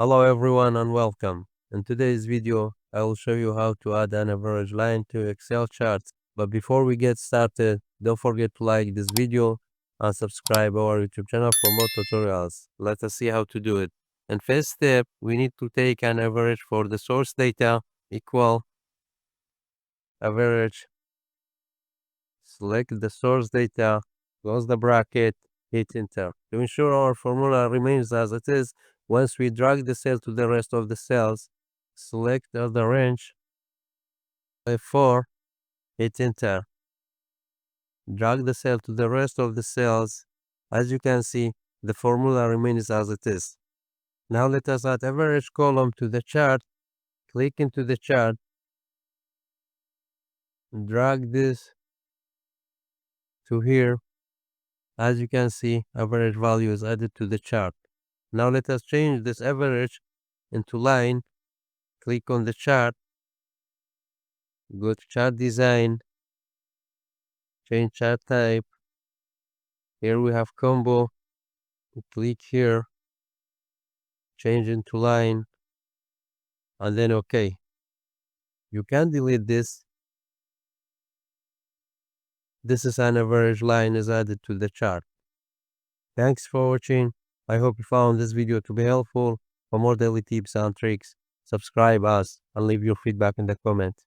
Hello everyone and welcome. In today's video, I will show you how to add an average line to Excel charts. But before we get started, don't forget to like this video and subscribe our YouTube channel for more tutorials. Let us see how to do it. In first step, we need to take an average for the source data equal average. Select the source data, close the bracket, hit enter. To ensure our formula remains as it is, once we drag the cell to the rest of the cells, select the range F4, hit enter. Drag the cell to the rest of the cells. As you can see, the formula remains as it is. Now let us add average column to the chart. Click into the chart, drag this to here. As you can see, average value is added to the chart. Now let us change this average into line. Click on the chart, go to chart design, change chart type. Here we have combo. Click here, change into line, and then OK. You can delete this. This is an average line is added to the chart. Thanks for watching. I hope you found this video to be helpful. For more daily tips and tricks, subscribe us and leave your feedback in the comments.